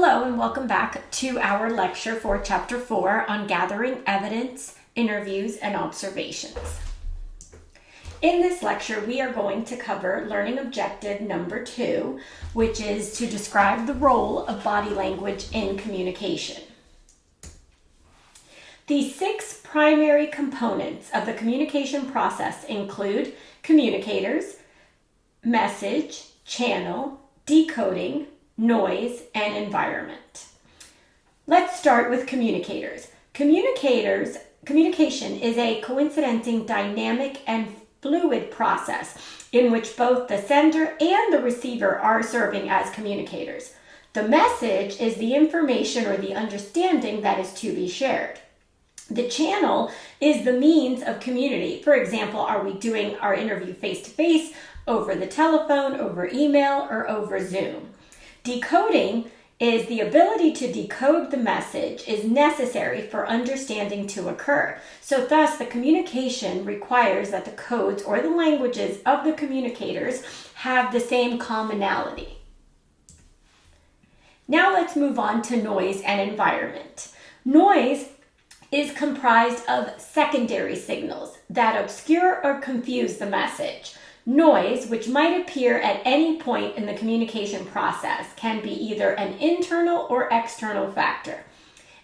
Hello and welcome back to our lecture for Chapter 4 on gathering evidence, interviews, and observations. In this lecture, we are going to cover learning objective number 2, which is to describe the role of body language in communication. The 6 primary components of the communication process include communicators, message, channel, decoding, noise, and environment. Let's start with communicators. Communication is a coincidenting, dynamic, and fluid process in which both the sender and the receiver are serving as communicators. The message is the information or the understanding that is to be shared. The channel is the means of community. For example, are we doing our interview face-to-face, over the telephone, over email, or over Zoom? Decoding is the ability to decode the message is necessary for understanding to occur. So thus, the communication requires that the codes or the languages of the communicators have the same commonality. Now let's move on to noise and environment. Noise is comprised of secondary signals that obscure or confuse the message. Noise, which might appear at any point in the communication process, can be either an internal or external factor.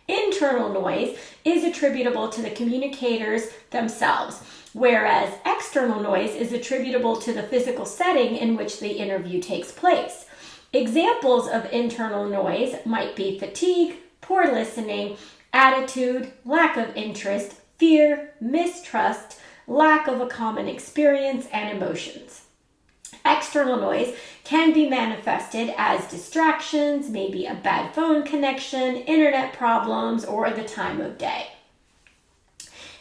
Internal noise is attributable to the communicators themselves, whereas external noise is attributable to the physical setting in which the interview takes place. Examples of internal noise might be fatigue, poor listening, attitude, lack of interest, fear, mistrust, lack of a common experience, and emotions. External noise can be manifested as distractions, maybe a bad phone connection, internet problems, or the time of day.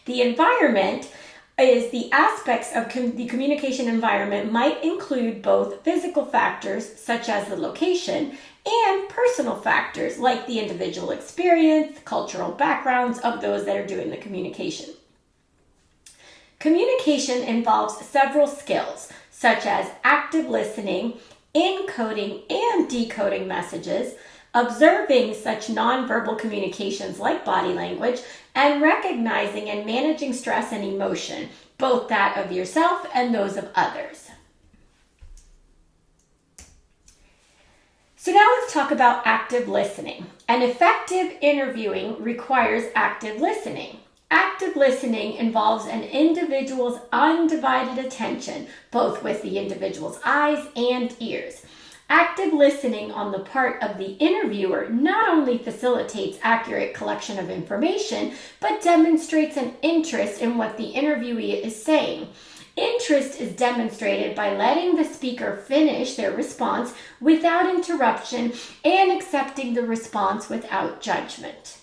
The environment is the aspects of the communication environment might include both physical factors such as the location and personal factors like the individual experience, cultural backgrounds of those that are doing the communication. Communication involves several skills, such as active listening, encoding and decoding messages, observing such nonverbal communications like body language, and recognizing and managing stress and emotion, both that of yourself and those of others. So now let's talk about active listening. An effective interviewing requires active listening. Active listening involves an individual's undivided attention, both with the individual's eyes and ears. Active listening on the part of the interviewer not only facilitates accurate collection of information, but demonstrates an interest in what the interviewee is saying. Interest is demonstrated by letting the speaker finish their response without interruption and accepting the response without judgment.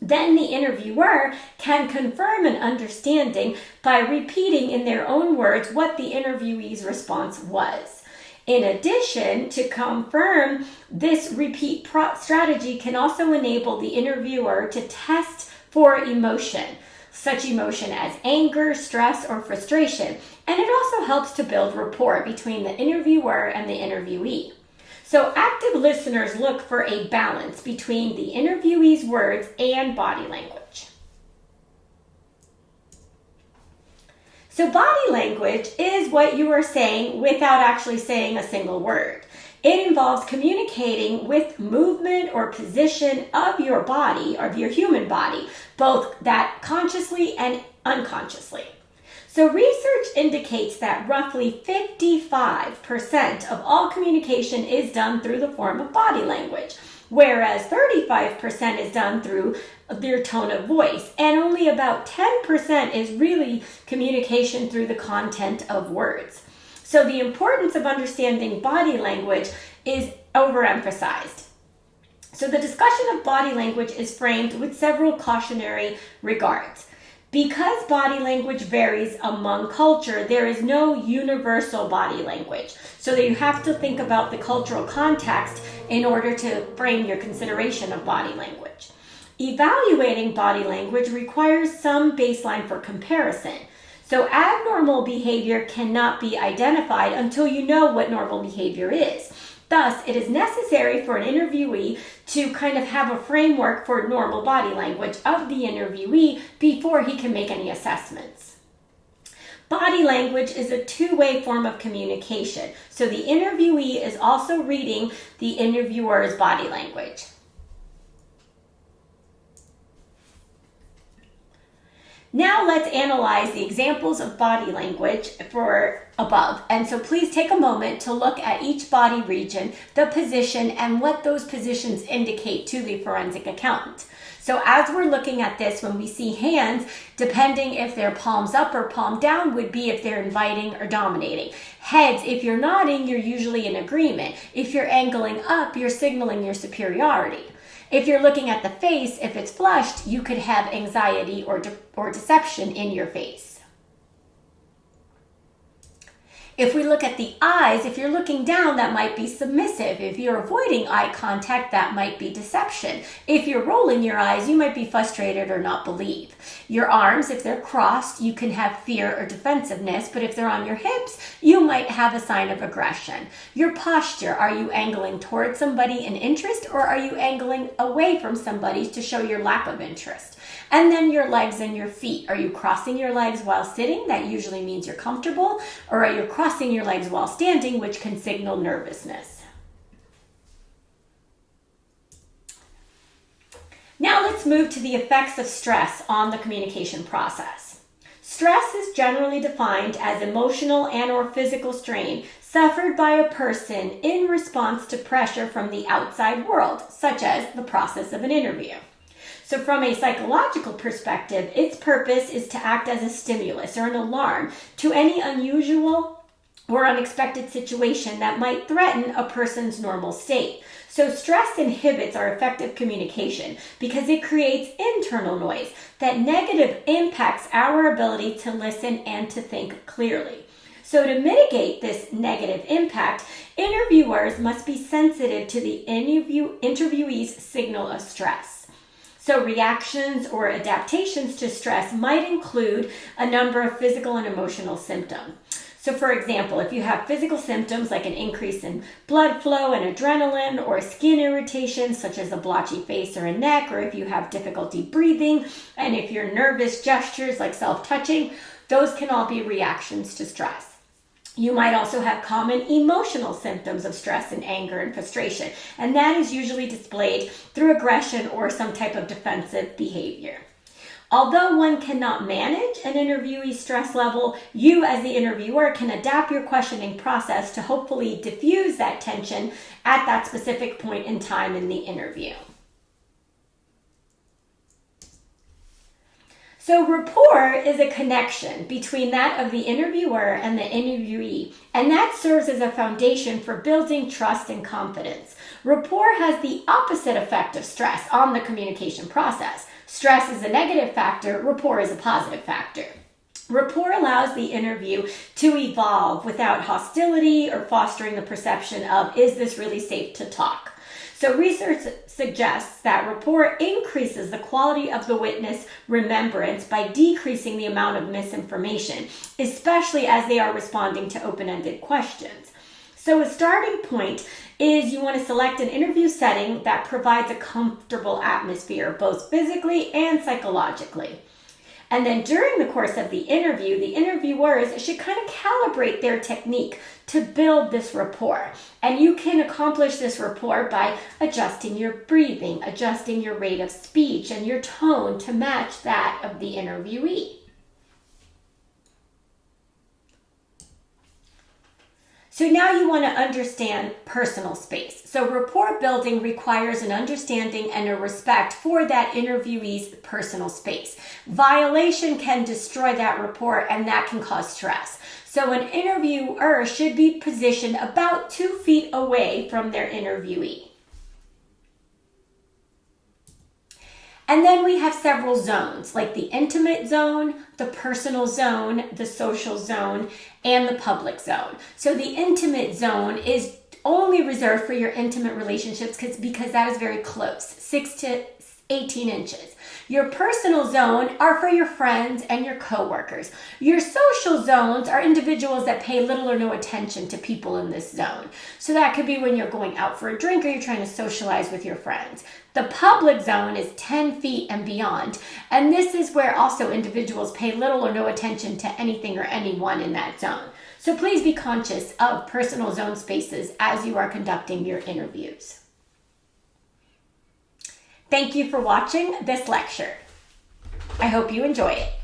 Then the interviewer can confirm an understanding by repeating in their own words what the interviewee's response was. In addition, to confirm, this repeat strategy can also enable the interviewer to test for emotion, such emotion as anger, stress, or frustration, and it also helps to build rapport between the interviewer and the interviewee. So active listeners look for a balance between the interviewee's words and body language. So body language is what you are saying without actually saying a single word. It involves communicating with movement or position of your body, of your human body, both that consciously and unconsciously. So research indicates that roughly 55% of all communication is done through the form of body language, whereas 35% is done through their tone of voice, and only about 10% is really communication through the content of words. So the importance of understanding body language is overemphasized. So the discussion of body language is framed with several cautionary regards. Because body language varies among culture, there is no universal body language. So that you have to think about the cultural context in order to frame your consideration of body language. Evaluating body language requires some baseline for comparison. So abnormal behavior cannot be identified until you know what normal behavior is. Thus, it is necessary for an interviewee to kind of have a framework for normal body language of the interviewee before he can make any assessments. Body language is a two-way form of communication, so the interviewee is also reading the interviewer's body language. Now let's analyze the examples of body language for above. And so please take a moment to look at each body region, the position, and what those positions indicate to the forensic accountant. So as we're looking at this, when we see hands, depending if they're palms up or palm down, would be if they're inviting or dominating. Heads, if you're nodding, you're usually in agreement. If you're angling up, you're signaling your superiority. If you're looking at the face, if it's flushed, you could have anxiety or deception in your face. If we look at the eyes, if you're looking down, that might be submissive. If you're avoiding eye contact, that might be deception. If you're rolling your eyes, you might be frustrated or not believe. Your arms, if they're crossed, you can have fear or defensiveness, but if they're on your hips, you might have a sign of aggression. Your posture, are you angling towards somebody in interest, or are you angling away from somebody to show your lack of interest? And then your legs and your feet. Are you crossing your legs while sitting? That usually means you're comfortable. Or are you crossing your legs while standing, which can signal nervousness? Now let's move to the effects of stress on the communication process. Stress is generally defined as emotional and or physical strain suffered by a person in response to pressure from the outside world, such as the process of an interview. So from a psychological perspective, its purpose is to act as a stimulus or an alarm to any unusual or unexpected situation that might threaten a person's normal state. So stress inhibits our effective communication because it creates internal noise that negatively impacts our ability to listen and to think clearly. So to mitigate this negative impact, interviewers must be sensitive to the interviewee's signal of stress. So reactions or adaptations to stress might include a number of physical and emotional symptoms. So for example, if you have physical symptoms like an increase in blood flow and adrenaline, or skin irritation such as a blotchy face or a neck, or if you have difficulty breathing, and if you're nervous gestures like self-touching, those can all be reactions to stress. You might also have common emotional symptoms of stress and anger and frustration, and that is usually displayed through aggression or some type of defensive behavior. Although one cannot manage an interviewee's stress level, you as the interviewer can adapt your questioning process to hopefully diffuse that tension at that specific point in time in the interview. So rapport is a connection between that of the interviewer and the interviewee, and that serves as a foundation for building trust and confidence. Rapport has the opposite effect of stress on the communication process. Stress is a negative factor, rapport is a positive factor. Rapport allows the interview to evolve without hostility or fostering the perception of, is this really safe to talk? So research suggests that rapport increases the quality of the witness remembrance by decreasing the amount of misinformation, especially as they are responding to open-ended questions. So a starting point is you want to select an interview setting that provides a comfortable atmosphere, both physically and psychologically. And then during the course of the interview, the interviewers should kind of calibrate their technique to build this rapport. And you can accomplish this rapport by adjusting your breathing, adjusting your rate of speech and your tone to match that of the interviewee. So now you want to understand personal space. So rapport building requires an understanding and a respect for that interviewee's personal space. Violation can destroy that rapport, and that can cause stress. So an interviewer should be positioned about 2 feet away from their interviewee. And then we have several zones, like the intimate zone, the personal zone, the social zone, and the public zone. So the intimate zone is only reserved for your intimate relationships because that is very close, 6 to 18 inches. Your personal zone are for your friends and your coworkers. Your social zones are individuals that pay little or no attention to people in this zone. So that could be when you're going out for a drink or you're trying to socialize with your friends. The public zone is 10 feet and beyond, and this is where also individuals pay little or no attention to anything or anyone in that zone. So please be conscious of personal zone spaces as you are conducting your interviews. Thank you for watching this lecture. I hope you enjoy it.